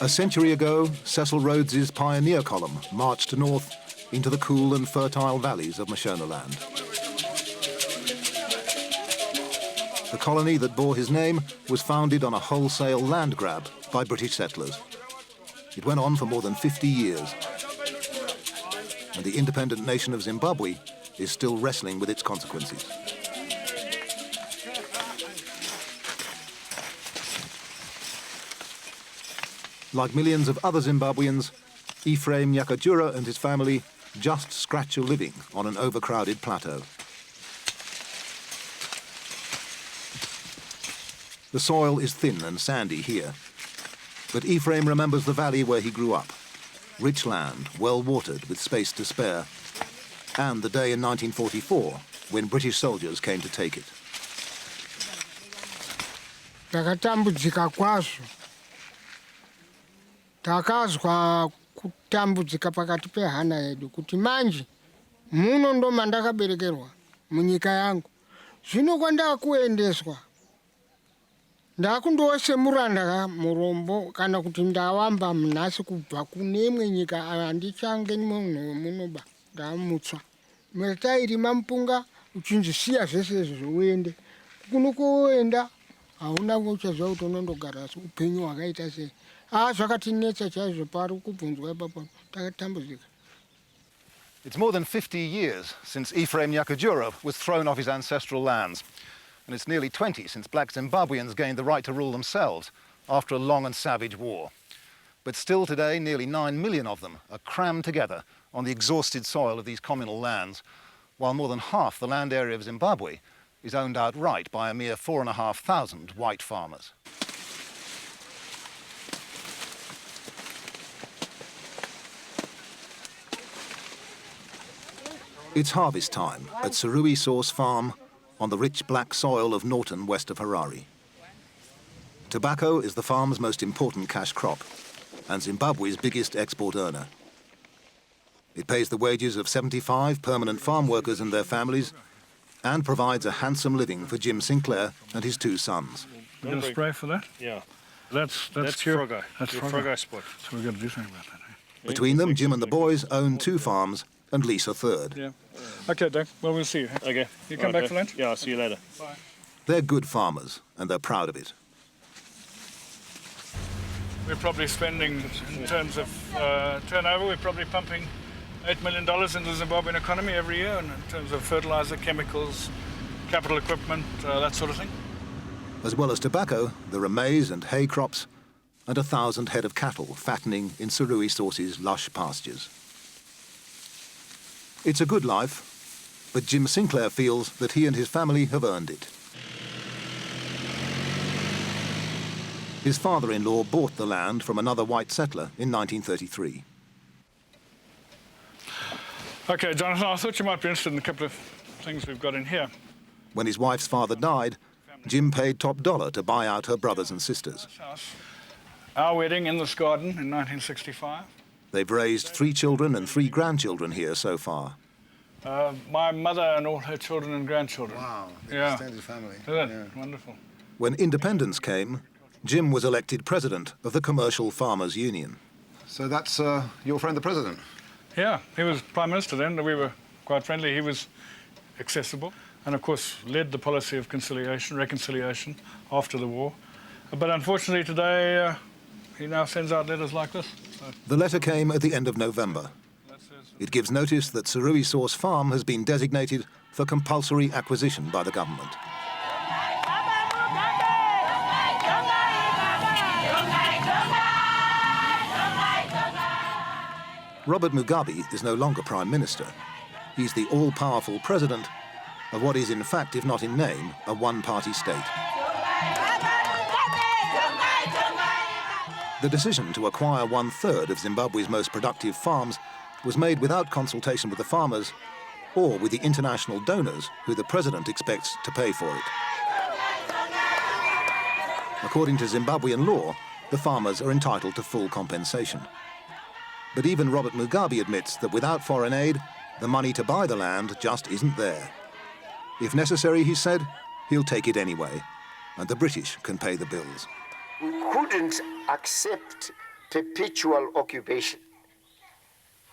A century ago, Cecil Rhodes's pioneer column marched north into the cool and fertile valleys of Mashonaland. The colony that bore his name was founded on a wholesale land grab by British settlers. It went on for more than 50 years, and the independent nation of Zimbabwe is still wrestling with its consequences. Like millions of other Zimbabweans, Ephraim Nyakajura and his family just scratch a living on an overcrowded plateau. The soil is thin and sandy here, but Ephraim remembers the valley where he grew up. Rich land, well watered with space to spare, and the day in 1944 when British soldiers came to take it. Takatambudzika kwazvo. Takazwa kutambudzika pakati pehana yedu kuti manje muno ndo mandakaberekerwa munyika yangu. Zvino kwandakuendeswa ndakundosemuranda murombo kana kuti ndawamba mnasi kubva kune imwe nyika handichange munhu munoba ndamutsva. Matairima mpunga uchinzisiya zvese izvo uende. Kuno kuenda hauna kuchazva kuti unondogara upenyu hwakaita sei. Zvakatinetsa chaizvo pari kubvunzwa ipapo takatambudzika. It's more than 50 years since Ephraim Nyakajura was thrown off his ancestral lands. And it's nearly 20 since black Zimbabweans gained the right to rule themselves after a long and savage war. But still today, nearly 9 million of them are crammed together on the exhausted soil of these communal lands, while more than half the land area of Zimbabwe is owned outright by a mere 4,500 white farmers. It's harvest time at Sarui Source Farm on the rich black soil of Norton, west of Harare. Tobacco is the farm's most important cash crop and Zimbabwe's biggest export earner. It pays the wages of 75 permanent farm workers and their families and provides a handsome living for Jim Sinclair and his 2 sons. We're going to spray for that? Yeah. That's Frogeye. That's Frogeye spot. So we've got to do something about that. Eh? Between them, Jim and the boys own 2 farms and lease a third. Yeah. Okay, Doug. Well, we'll see you. Okay. You come back for lunch? Yeah, I'll see you later. Bye. They're good farmers and they're proud of it. We're probably spending, in terms of turnover, we're probably pumping $8 million into the Zimbabwean economy every year, and in terms of fertilizer, chemicals, capital equipment, that sort of thing. As well as tobacco, there are maize and hay crops and 1,000 head of cattle fattening in Sarui Source's lush pastures. It's a good life, but Jim Sinclair feels that he and his family have earned it. His father-in-law bought the land from another white settler in 1933. Okay, Jonathan, I thought you might be interested in a couple of things we've got in here. When his wife's father died, Jim paid top dollar to buy out her brothers and sisters. Our wedding in this garden in 1965. They've raised 3 children and 3 grandchildren here so far. My mother and all her children and grandchildren. Wow, yeah. Extended family. Isn't it? Wonderful. When independence came, Jim was elected president of the Commercial Farmers Union. So that's your friend the president? Yeah, he was prime minister then. We were quite friendly. He was accessible and, of course, led the policy of reconciliation after the war. But unfortunately today, he now sends out letters like this. So. The letter came at the end of November. It gives notice that Sarui Source Farm has been designated for compulsory acquisition by the government. Robert Mugabe is no longer Prime Minister. He's the all-powerful president of what is in fact, if not in name, a one-party state. The decision to acquire 1/3 of Zimbabwe's most productive farms was made without consultation with the farmers or with the international donors who the president expects to pay for it. According to Zimbabwean law, the farmers are entitled to full compensation. But even Robert Mugabe admits that without foreign aid, the money to buy the land just isn't there. If necessary, he said, he'll take it anyway, and the British can pay the bills. We couldn't accept perpetual occupation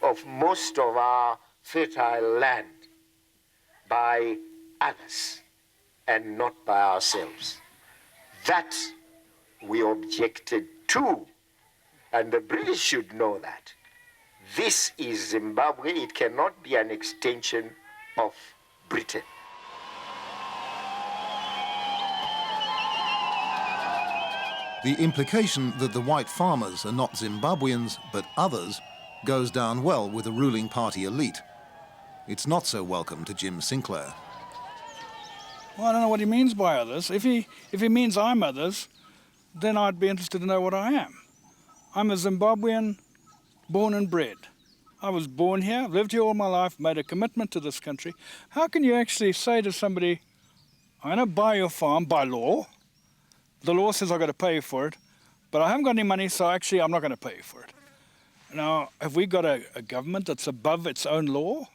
of most of our fertile land by others and not by ourselves. That we objected to, and the British should know that. This is Zimbabwe. It cannot be an extension of Britain. The implication that the white farmers are not Zimbabweans but others goes down well with the ruling party elite. It's not so welcome to Jim Sinclair. Well, I don't know what he means by others. If he means I'm others, then I'd be interested to know what I am. I'm a Zimbabwean, born and bred. I was born here, lived here all my life, made a commitment to this country. How can you actually say to somebody, I'm going to buy your farm by law? The law says I've got to pay you for it, but I haven't got any money, so actually I'm not going to pay you for it. Now, have we got a government that's above its own law?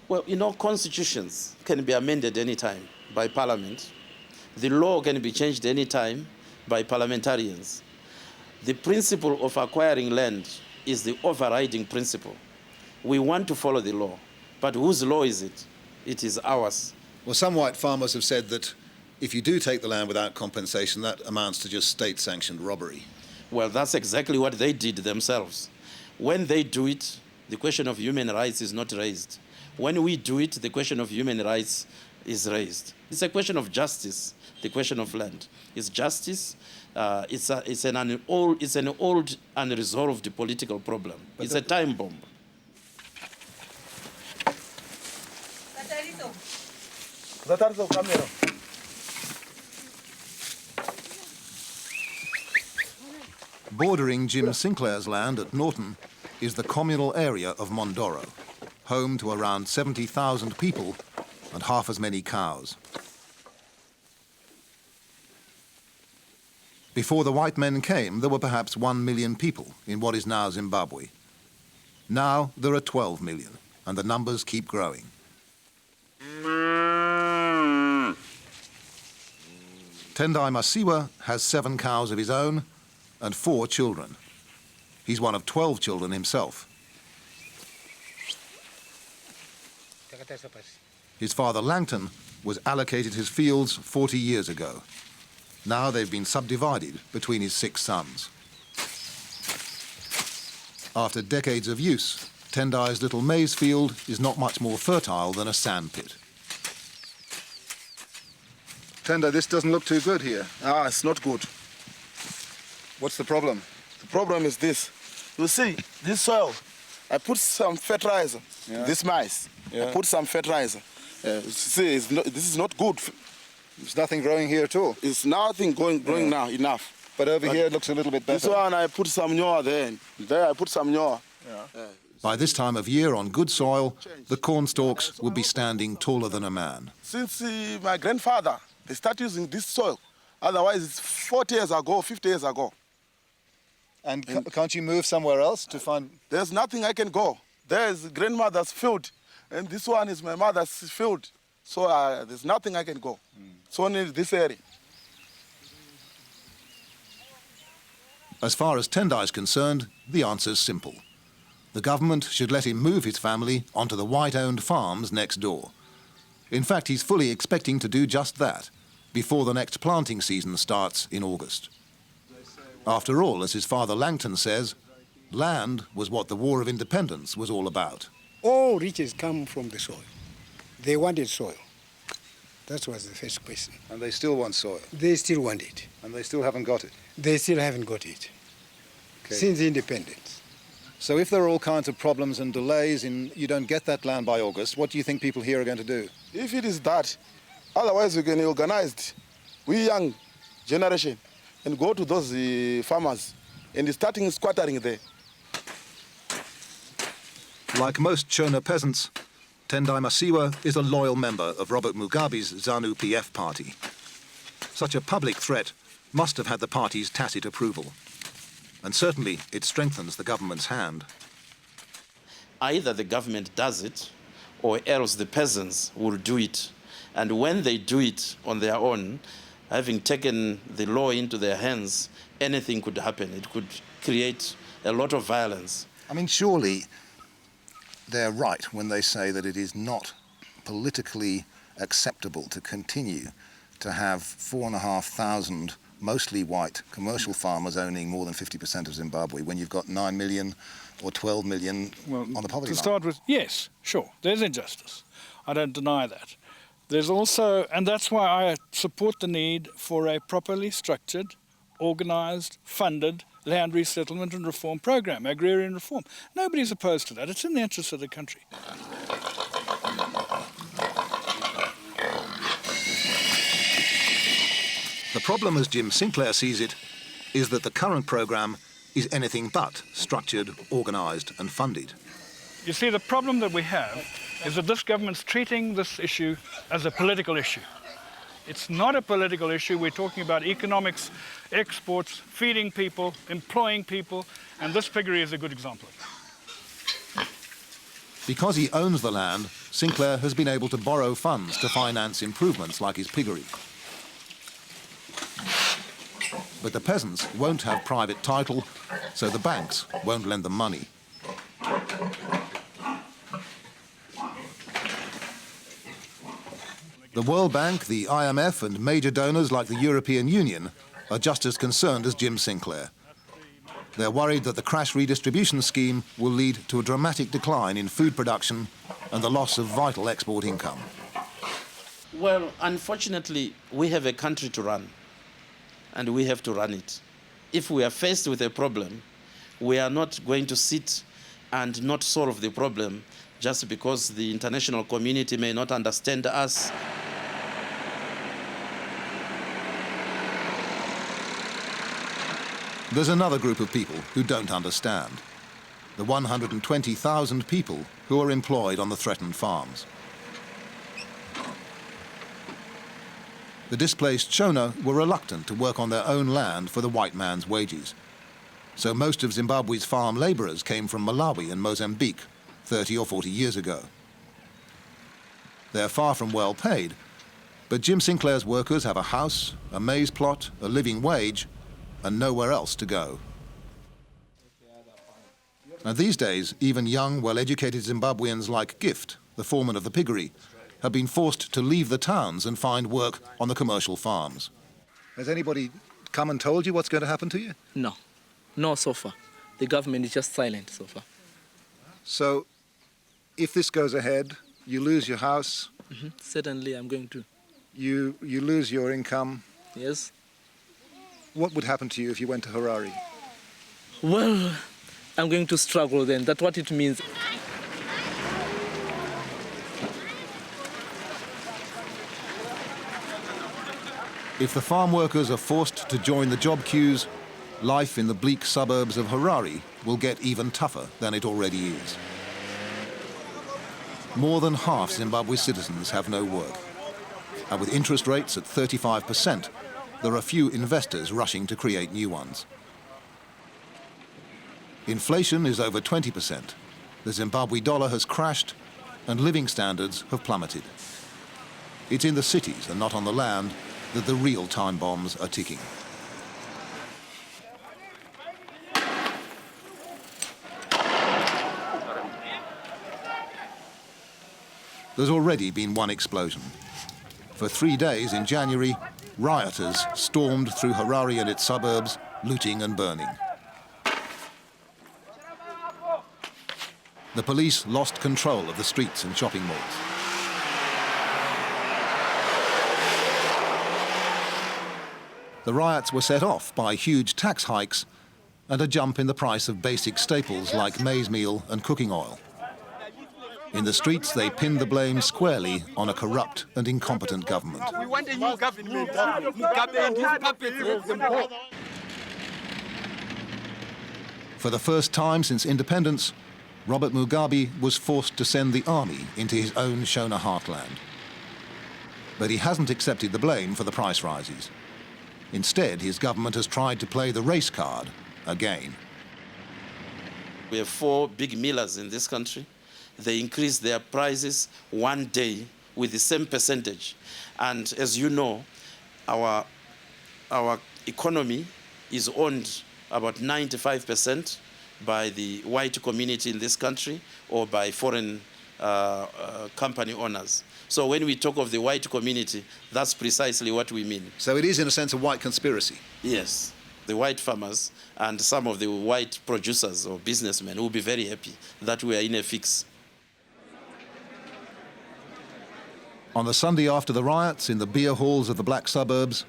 Well, you know, constitutions can be amended any time by Parliament. The law can be changed any time by parliamentarians. The principle of acquiring land is the overriding principle. We want to follow the law, but whose law is it? It is ours. Well, some white farmers have said that if you do take the land without compensation, that amounts to just state-sanctioned robbery. Well, that's exactly what they did themselves. When they do it, the question of human rights is not raised. When we do it, the question of human rights is raised. It's a question of justice, the question of land. It's justice. It's an old unresolved political problem. It's a time bomb. Bordering Jim Sinclair's land at Norton is the communal area of Mondoro, home to around 70,000 people and half as many cows. Before the white men came, there were perhaps 1 million people in what is now Zimbabwe. Now there are 12 million, and the numbers keep growing. Tendai Masiwa has 7 cows of his own and 4 children. He's one of 12 children himself. His father Langton was allocated his fields 40 years ago. Now they've been subdivided between his 6 sons. After decades of use, Tendai's little maize field is not much more fertile than a sandpit. Tendai, this doesn't look too good here. It's not good. What's the problem? The problem is this. You see, this soil, I put some fertilizer, this maize. I put some fertilizer. See, this is not good. There's nothing growing here at all. It's nothing growing now, enough. But over here it looks a little bit better. This one I put some nyoa there, and there I put some nyoa. By this time of year on good soil, the corn stalks would be standing taller than a man. Since my grandfather, they started using this soil. Otherwise, it's 40 years ago, 50 years ago. And can't you move somewhere else to find... There's nothing I can go. There's grandmother's field, and this one is my mother's field. So there's nothing I can go. It's only this area. As far as Tendai is concerned, the answer's simple. The government should let him move his family onto the white-owned farms next door. In fact, he's fully expecting to do just that before the next planting season starts in August. After all, as his father Langton says, land was what the War of Independence was all about. All riches come from the soil. They wanted soil. That was the first question. And they still want soil? They still want it. And they still haven't got it? They still haven't got it. Okay. Since independence. So if there are all kinds of problems and delays and you don't get that land by August, what do you think people here are going to do? If it is that, otherwise we can organize it. We young generation and go to those farmers and starting squattering there. Like most Chona peasants, Tendai Masiwa is a loyal member of Robert Mugabe's ZANU-PF party. Such a public threat must have had the party's tacit approval. And certainly it strengthens the government's hand. Either the government does it, or else the peasants will do it. And when they do it on their own, having taken the law into their hands, anything could happen. It could create a lot of violence. I mean, surely they're right when they say that it is not politically acceptable to continue to have 4,500 mostly white commercial farmers owning more than 50% of Zimbabwe when you've got 9 million or 12 million on the poverty line. To start with, yes, sure, there's injustice. I don't deny that. There's also, and that's why I support the need for a properly structured, organised, funded land resettlement and reform program, agrarian reform. Nobody's opposed to that. It's in the interest of the country. The problem, as Jim Sinclair sees it, is that the current programme is anything but structured, organised and funded. You see, the problem that we have is that this government's treating this issue as a political issue. It's not a political issue. We're talking about economics, exports, feeding people, employing people, and this piggery is a good example of that. Because he owns the land, Sinclair has been able to borrow funds to finance improvements like his piggery. But the peasants won't have private title, so the banks won't lend them money. The World Bank, the IMF and major donors like the European Union are just as concerned as Jim Sinclair. They're worried that the crash redistribution scheme will lead to a dramatic decline in food production and the loss of vital export income. Well, unfortunately, we have a country to run, and we have to run it. If we are faced with a problem, we are not going to sit and not solve the problem just because the international community may not understand us. There's another group of people who don't understand. The 120,000 people who are employed on the threatened farms. The displaced Shona were reluctant to work on their own land for the white man's wages. So most of Zimbabwe's farm labourers came from Malawi and Mozambique 30 or 40 years ago. They're far from well paid, but Jim Sinclair's workers have a house, a maize plot, a living wage, and nowhere else to go. And these days, even young, well-educated Zimbabweans like Gift, the foreman of the piggery, have been forced to leave the towns and find work on the commercial farms. Has anybody come and told you what's going to happen to you? No, no so far. The government is just silent so far. So, if this goes ahead, you lose your house. Certainly I'm going to. You lose your income. Yes. What would happen to you if you went to Harare? Well, I'm going to struggle then. That's what it means. If the farm workers are forced to join the job queues, life in the bleak suburbs of Harare will get even tougher than it already is. More than half Zimbabwe's citizens have no work. And with interest rates at 35%, there are few investors rushing to create new ones. Inflation is over 20%. The Zimbabwe dollar has crashed, and living standards have plummeted. It's in the cities and not on the land that the real time bombs are ticking. There's already been one explosion. For 3 days in January, rioters stormed through Harare and its suburbs, looting and burning. The police lost control of the streets and shopping malls. The riots were set off by huge tax hikes and a jump in the price of basic staples like maize meal and cooking oil. In the streets, they pinned the blame squarely on a corrupt and incompetent government. We want a new government. For the first time since independence, Robert Mugabe was forced to send the army into his own Shona heartland. But he hasn't accepted the blame for the price rises. Instead, his government has tried to play the race card again. We have 4 big millers in this country. They increase their prices one day with the same percentage. And as you know, our economy is owned about 95% by the white community in this country or by foreign company owners. So when we talk of the white community, that's precisely what we mean. So it is, in a sense, a white conspiracy? Yes. The white farmers and some of the white producers or businessmen will be very happy that we are in a fix. On the Sunday after the riots in the beer halls of the black suburbs,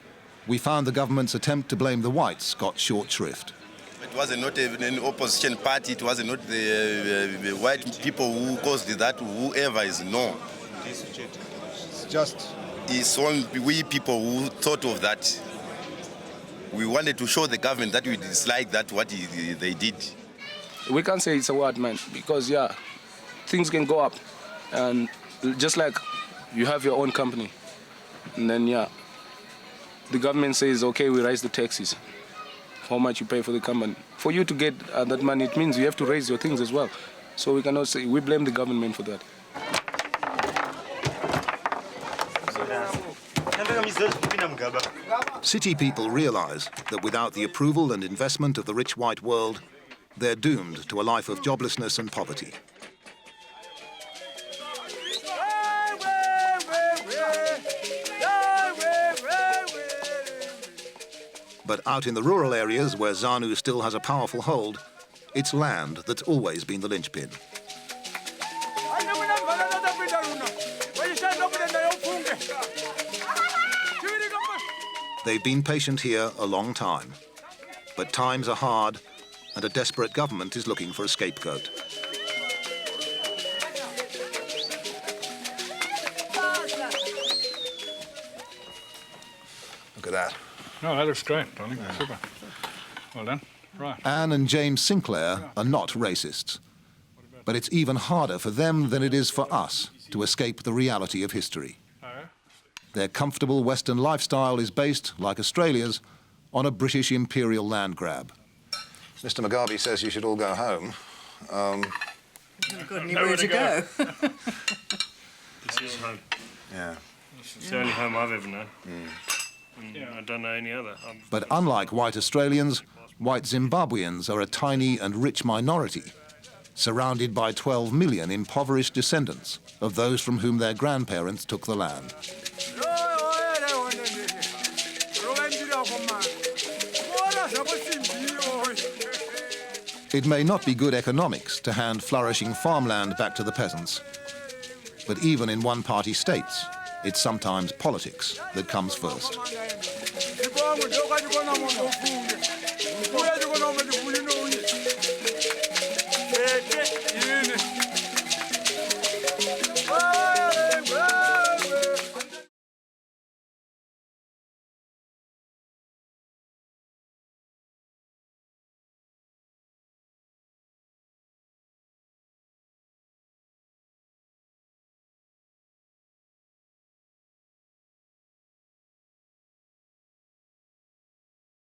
we found the government's attempt to blame the whites got short shrift. It was not an opposition party, it was not the white people who caused that, whoever is no. It's only we people who thought of that. We wanted to show the government that we dislike that what they did. We can't say it's a word, man, because, yeah, things can go up. And just like you have your own company, and then, yeah, the government says, okay, we raise the taxes. How much you pay for the company. For you to get that money, it means you have to raise your things as well. So we cannot say, we blame the government for that. City people realise that without the approval and investment of the rich white world, they're doomed to a life of joblessness and poverty. But out in the rural areas where ZANU still has a powerful hold, it's land that's always been the linchpin. They've been patient here a long time, but times are hard and a desperate government is looking for a scapegoat. Look at that. No, that looks great, darling. Yeah. Super. Well done. Right. Anne and James Sinclair are not racists, but it's even harder for them than it is for us to escape the reality of history. Their comfortable Western lifestyle is based, like Australia's, on a British imperial land grab. Mr. Mugabe says you should all go home. You've got anywhere to go. This is home. Yeah. It's the only home I've ever known. I don't know any other. But unlike white Australians, white Zimbabweans are a tiny and rich minority, surrounded by 12 million impoverished descendants of those from whom their grandparents took the land. It may not be good economics to hand flourishing farmland back to the peasants, but even in one-party states, it's sometimes politics that comes first.